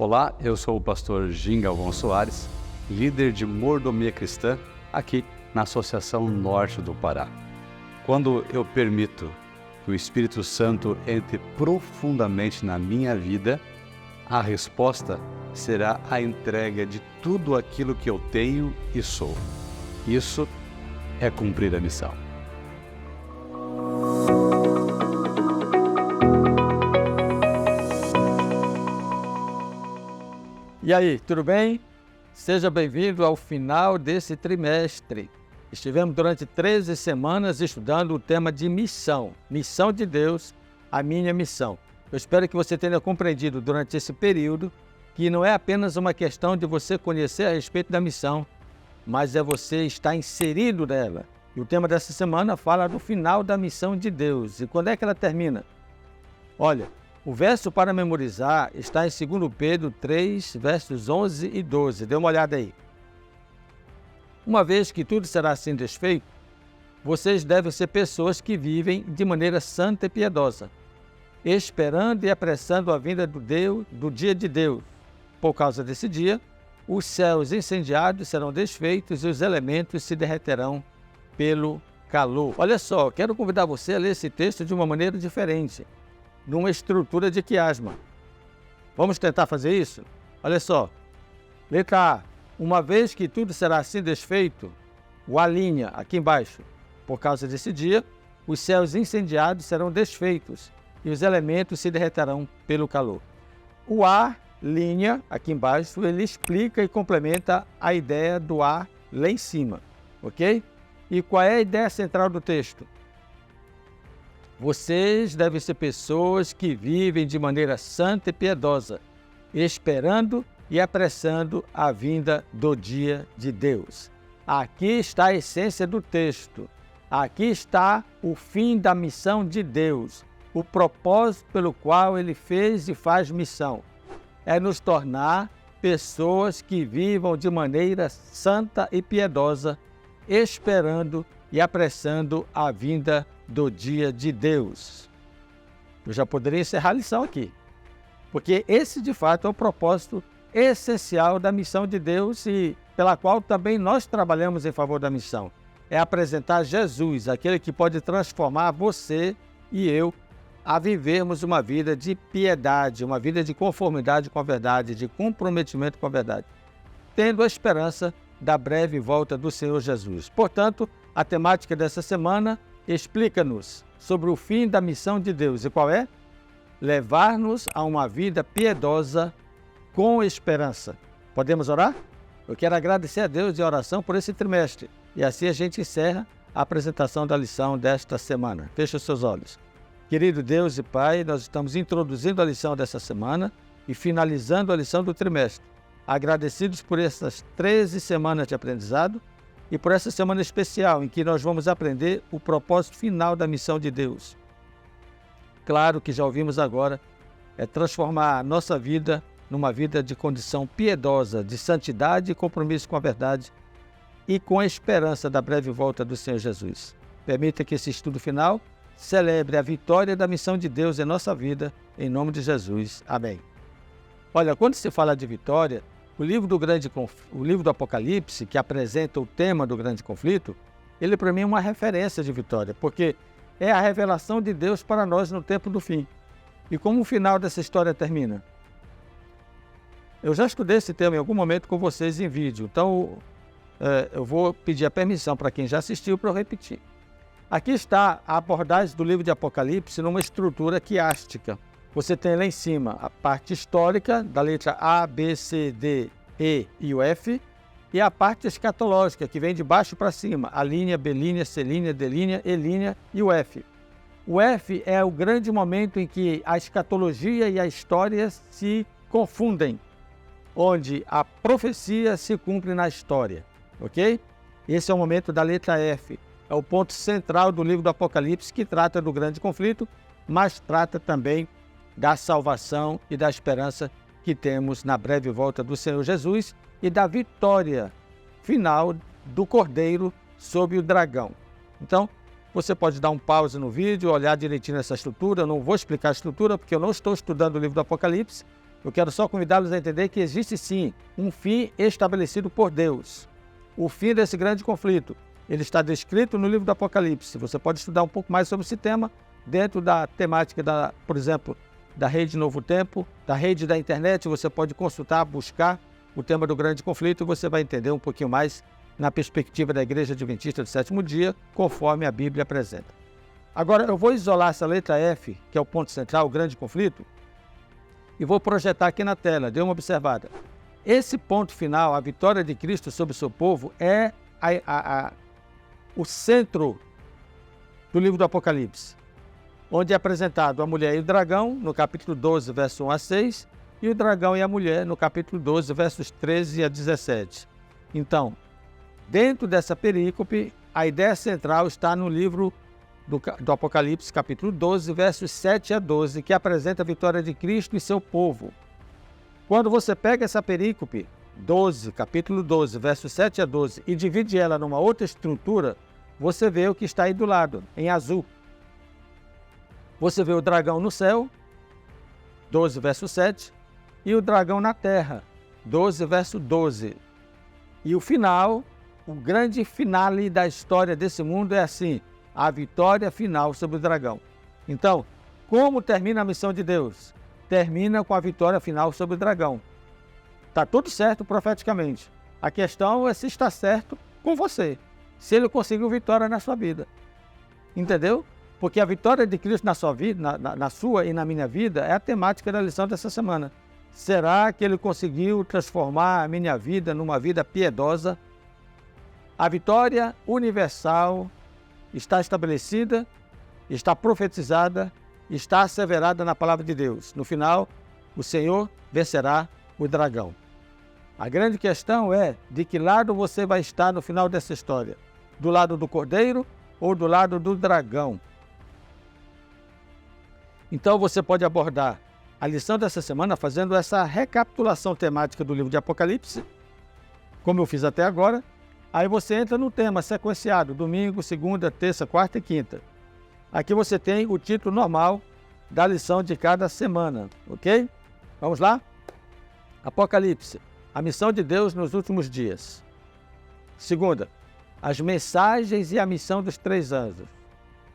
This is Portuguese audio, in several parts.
Olá, eu sou o pastor Gin Galvão Soares, líder de mordomia cristã aqui na Associação Norte do Pará. Quando eu permito que o Espírito Santo entre profundamente na minha vida, a resposta será a entrega de tudo aquilo que eu tenho e sou. Isso é cumprir a missão. E aí, tudo bem? Seja bem-vindo ao final desse trimestre. Estivemos durante 13 semanas estudando o tema de missão. Missão de Deus, a minha missão. Eu espero que você tenha compreendido durante esse período que não é apenas uma questão de você conhecer a respeito da missão, mas é você estar inserido nela. E o tema dessa semana fala do final da missão de Deus. E quando é que ela termina? Olha, o verso para memorizar está em 2 Pedro 3, versos 11 e 12. Dê uma olhada aí. Uma vez que tudo será assim desfeito, vocês devem ser pessoas que vivem de maneira santa e piedosa, esperando e apressando a vinda do dia de Deus. Por causa desse dia, os céus incendiados serão desfeitos e os elementos se derreterão pelo calor. Olha só, quero convidar você a ler esse texto de uma maneira diferente, numa estrutura de quiasma. Vamos tentar fazer isso? Olha só. Letra A. Uma vez que tudo será assim desfeito, o A' aqui embaixo. Por causa desse dia, os céus incendiados serão desfeitos e os elementos se derreterão pelo calor. O A' aqui embaixo, ele explica e complementa a ideia do A lá em cima, ok? E qual é a ideia central do texto? Vocês devem ser pessoas que vivem de maneira santa e piedosa, esperando e apressando a vinda do dia de Deus. Aqui está a essência do texto. Aqui está o fim da missão de Deus, o propósito pelo qual Ele fez e faz missão. É nos tornar pessoas que vivam de maneira santa e piedosa, esperando e apressando a vinda do dia de Deus. Eu já poderia encerrar a lição aqui, porque esse de fato é o propósito essencial da missão de Deus e pela qual também nós trabalhamos em favor da missão. É apresentar Jesus, aquele que pode transformar você e eu a vivermos uma vida de piedade, uma vida de conformidade com a verdade, de comprometimento com a verdade, tendo a esperança da breve volta do Senhor Jesus. Portanto, a temática dessa semana explica-nos sobre o fim da missão de Deus. E qual é? Levar-nos a uma vida piedosa com esperança. Podemos orar? Eu quero agradecer a Deus de oração por esse trimestre. E assim a gente encerra a apresentação da lição desta semana. Feche os seus olhos. Querido Deus e Pai, nós estamos introduzindo a lição dessa semana e finalizando a lição do trimestre. Agradecidos por essas 13 semanas de aprendizado e por essa semana especial em que nós vamos aprender o propósito final da missão de Deus. Claro que já ouvimos agora, é transformar a nossa vida numa vida de condição piedosa, de santidade e compromisso com a verdade e com a esperança da breve volta do Senhor Jesus. Permita que esse estudo final celebre a vitória da missão de Deus em nossa vida, em nome de Jesus. Amém. Olha, quando se fala de vitória, o livro do Apocalipse, que apresenta o tema do grande conflito, ele para mim é uma referência de vitória, porque é a revelação de Deus para nós no tempo do fim. E como o final dessa história termina? Eu já estudei esse tema em algum momento com vocês em vídeo, então eu vou pedir a permissão para quem já assistiu para eu repetir. Aqui está a abordagem do livro de Apocalipse numa estrutura quiástica. Você tem lá em cima a parte histórica, da letra A, B, C, D, E e o F, e a parte escatológica, que vem de baixo para cima, a linha, B linha, C linha, D linha, E linha e o F. O F é o grande momento em que a escatologia e a história se confundem, onde a profecia se cumpre na história, ok? Esse é o momento da letra F. É o ponto central do livro do Apocalipse, que trata do grande conflito, mas trata também da salvação e da esperança que temos na breve volta do Senhor Jesus e da vitória final do Cordeiro sobre o dragão. Então, você pode dar um pause no vídeo, olhar direitinho essa estrutura. Eu não vou explicar a estrutura porque eu não estou estudando o livro do Apocalipse, Eu quero só convidá-los a entender que existe sim um fim estabelecido por Deus. O fim desse grande conflito, ele está descrito no livro do Apocalipse. Você pode estudar um pouco mais sobre esse tema dentro da temática, por exemplo, da Rede Novo Tempo, da rede da internet. Você pode consultar, buscar o tema do grande conflito e você vai entender um pouquinho mais na perspectiva da Igreja Adventista do Sétimo Dia, conforme a Bíblia apresenta. Agora, eu vou isolar essa letra F, que é o ponto central, o grande conflito, e vou projetar aqui na tela. Dê uma observada. Esse ponto final, a vitória de Cristo sobre o seu povo, é o centro do livro do Apocalipse, onde é apresentado a mulher e o dragão, no capítulo 12, verso 1 a 6, e o dragão e a mulher, no capítulo 12, versos 13 a 17. Então, dentro dessa perícope, a ideia central está no livro do Apocalipse, capítulo 12, versos 7 a 12, que apresenta a vitória de Cristo e seu povo. Quando você pega essa perícope, capítulo 12, versos 7 a 12, e divide ela numa outra estrutura, você vê o que está aí do lado, em azul. Você vê o dragão no céu, 12, verso 7, e o dragão na terra, 12, verso 12. E o final, o grande finale da história desse mundo é assim: a vitória final sobre o dragão. Então, como termina a missão de Deus? Termina com a vitória final sobre o dragão. Está tudo certo profeticamente. A questão é se está certo com você, se ele conseguiu vitória na sua vida. Entendeu? Porque a vitória de Cristo na sua vida, na sua e na minha vida, é a temática da lição dessa semana. Será que ele conseguiu transformar a minha vida numa vida piedosa? A vitória universal está estabelecida, está profetizada, está asseverada na palavra de Deus. No final, o Senhor vencerá o dragão. A grande questão é de que lado você vai estar no final dessa história. Do lado do cordeiro ou do lado do dragão? Então você pode abordar a lição dessa semana fazendo essa recapitulação temática do livro de Apocalipse, como eu fiz até agora. Aí você entra no tema sequenciado, domingo, segunda, terça, quarta e quinta. Aqui você tem o título normal da lição de cada semana, ok? Vamos lá? Apocalipse, a missão de Deus nos últimos dias. Segunda, as mensagens e a missão dos 3 anjos.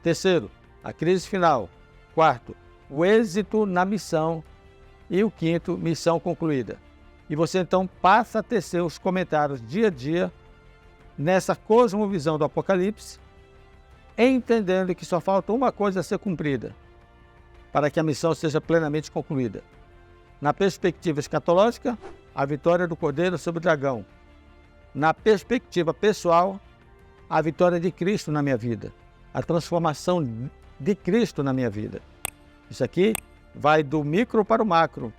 Terceiro, a crise final. Quarto, o êxito na missão. E o quinto, missão concluída. E você então passa a tecer os comentários dia a dia nessa cosmovisão do Apocalipse, entendendo que só falta uma coisa a ser cumprida para que a missão seja plenamente concluída. Na perspectiva escatológica, a vitória do Cordeiro sobre o dragão. Na perspectiva pessoal, a vitória de Cristo na minha vida, a transformação de Cristo na minha vida. Isso aqui vai do micro para o macro.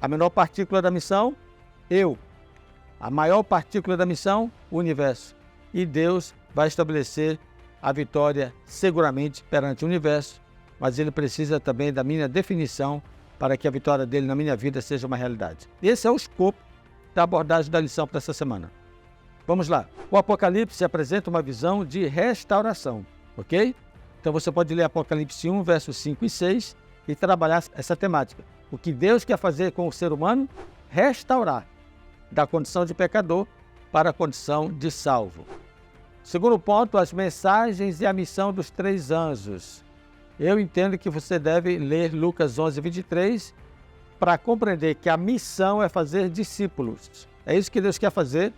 A menor partícula da missão, eu. A maior partícula da missão, o universo. E Deus vai estabelecer a vitória seguramente perante o universo, mas ele precisa também da minha definição para que a vitória dele na minha vida seja uma realidade. Esse é o escopo da abordagem da lição para essa semana. Vamos lá. O Apocalipse apresenta uma visão de restauração, ok? Então você pode ler Apocalipse 1, versos 5 e 6 e trabalhar essa temática. O que Deus quer fazer com o ser humano? Restaurar da condição de pecador para a condição de salvo. Segundo ponto, as mensagens e a missão dos 3 anjos. Eu entendo que você deve ler Lucas 11, 23 para compreender que a missão é fazer discípulos. É isso que Deus quer fazer.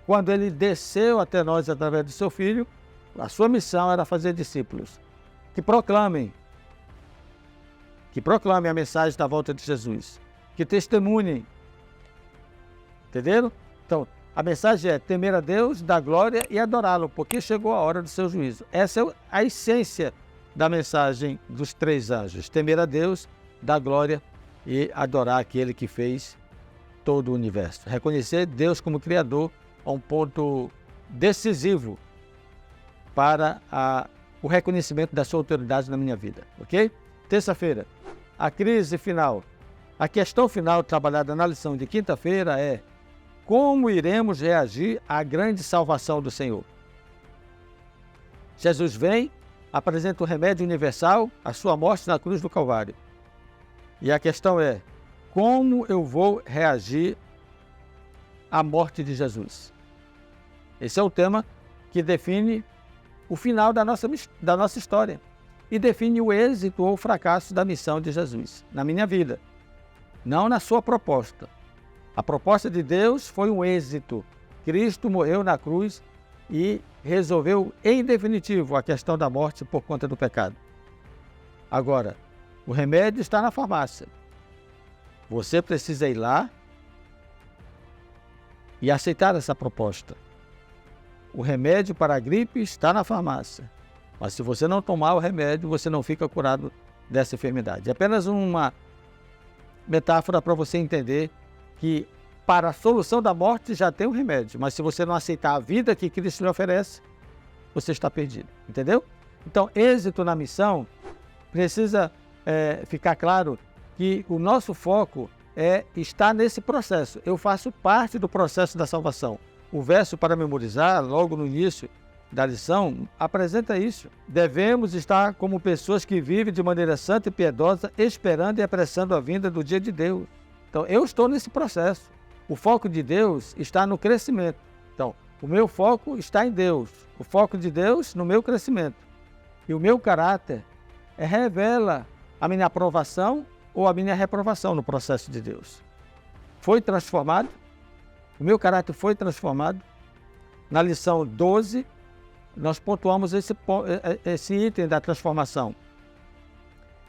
Quando ele desceu até nós através do seu Filho, a sua missão era fazer discípulos que proclamem a mensagem da volta de Jesus, que testemunhem. Entenderam? Então, a mensagem é temer a Deus, dar glória e adorá-lo, porque chegou a hora do seu juízo. Essa é a essência da mensagem dos 3 anjos. Temer a Deus, dar glória e adorar aquele que fez todo o universo. Reconhecer Deus como Criador é um ponto decisivo para o reconhecimento da sua autoridade na minha vida, ok? Terça-feira, a crise final. A questão final trabalhada na lição de quinta-feira é: como iremos reagir à grande salvação do Senhor? Jesus vem, apresenta o remédio universal, a sua morte na cruz do Calvário. E a questão é, como eu vou reagir à morte de Jesus? Esse é o tema que define o final da nossa história e define o êxito ou o fracasso da missão de Jesus na minha vida, não na sua proposta. A proposta de Deus foi um êxito. Cristo morreu na cruz e resolveu em definitivo a questão da morte por conta do pecado. Agora, o remédio está na farmácia. Você precisa ir lá e aceitar essa proposta. O remédio para a gripe está na farmácia. Mas se você não tomar o remédio, você não fica curado dessa enfermidade. É apenas uma metáfora para você entender que para a solução da morte já tem um remédio. Mas se você não aceitar a vida que Cristo lhe oferece, você está perdido. Entendeu? Então, êxito na missão precisa ficar claro que o nosso foco está nesse processo. Eu faço parte do processo da salvação. O verso para memorizar, logo no início da lição, apresenta isso. Devemos estar como pessoas que vivem de maneira santa e piedosa, esperando e apressando a vinda do dia de Deus. Então, eu estou nesse processo. O foco de Deus está no crescimento. Então, o meu foco está em Deus. O foco de Deus no meu crescimento. E o meu caráter revela a minha aprovação ou a minha reprovação no processo de Deus. Foi transformado? O meu caráter foi transformado? Na lição 12, nós pontuamos esse item da transformação,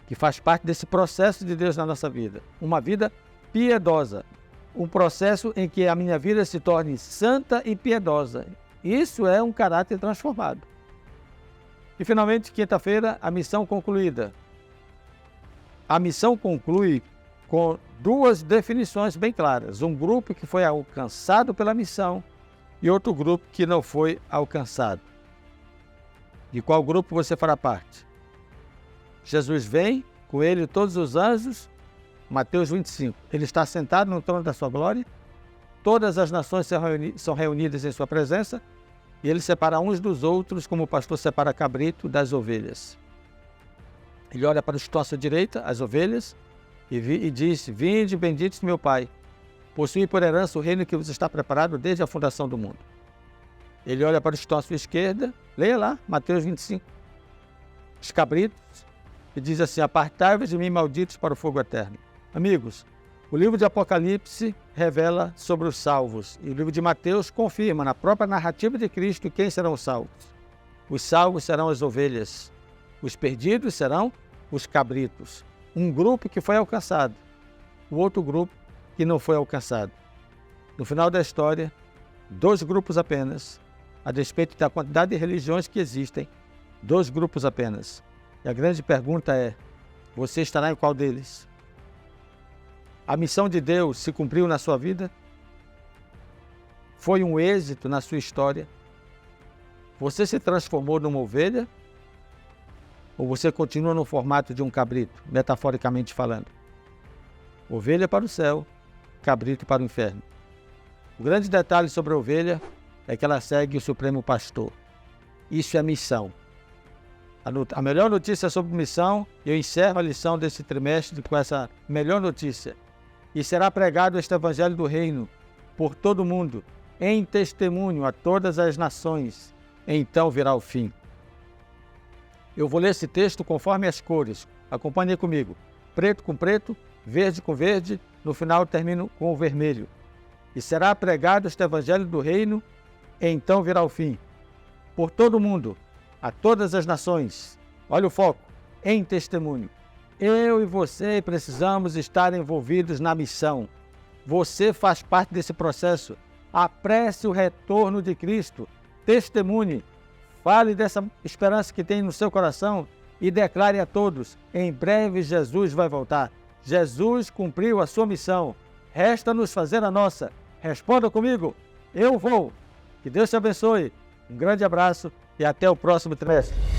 que faz parte desse processo de Deus na nossa vida. Uma vida piedosa. Um processo em que a minha vida se torne santa e piedosa. Isso é um caráter transformado. E finalmente, quinta-feira, a missão concluída. A missão conclui com duas definições bem claras. Um grupo que foi alcançado pela missão e outro grupo que não foi alcançado. De qual grupo você fará parte? Jesus vem, com ele todos os anjos, Mateus 25. Ele está sentado no trono da sua glória, todas as nações são reunidas em sua presença e ele separa uns dos outros como o pastor separa cabrito das ovelhas. Ele olha para o que está à sua direita, as ovelhas, e diz: Vinde, benditos meu Pai, possui por herança o reino que vos está preparado desde a fundação do mundo. Ele olha para o que está à sua esquerda, leia lá, Mateus 25, os cabritos, e diz assim: Apartai-vos de mim, malditos, para o fogo eterno. Amigos, o livro de Apocalipse revela sobre os salvos, e o livro de Mateus confirma na própria narrativa de Cristo quem serão os salvos. Os salvos serão as ovelhas, os perdidos serão os cabritos. Um grupo que foi alcançado, o outro grupo que não foi alcançado. No final da história, dois grupos apenas, a despeito da quantidade de religiões que existem, dois grupos apenas. E a grande pergunta é: você estará em qual deles? A missão de Deus se cumpriu na sua vida? Foi um êxito na sua história? Você se transformou numa ovelha? Ou você continua no formato de um cabrito, metaforicamente falando? Ovelha para o céu, cabrito para o inferno. O grande detalhe sobre a ovelha é que ela segue o Supremo Pastor. Isso é missão. A melhor notícia sobre missão, eu encerro a lição desse trimestre com essa melhor notícia. E será pregado este evangelho do reino por todo o mundo, em testemunho a todas as nações. Então virá o fim. Eu vou ler esse texto conforme as cores. Acompanhe comigo. Preto com preto, verde com verde, no final termino com o vermelho. E será pregado este evangelho do reino, então virá o fim. Por todo o mundo, a todas as nações. Olha o foco, em testemunho. Eu e você precisamos estar envolvidos na missão. Você faz parte desse processo. Apresse o retorno de Cristo. Testemunhe. Fale dessa esperança que tem no seu coração e declare a todos: em breve Jesus vai voltar. Jesus cumpriu a sua missão. Resta-nos fazer a nossa. Responda comigo: eu vou. Que Deus te abençoe. Um grande abraço e até o próximo trimestre.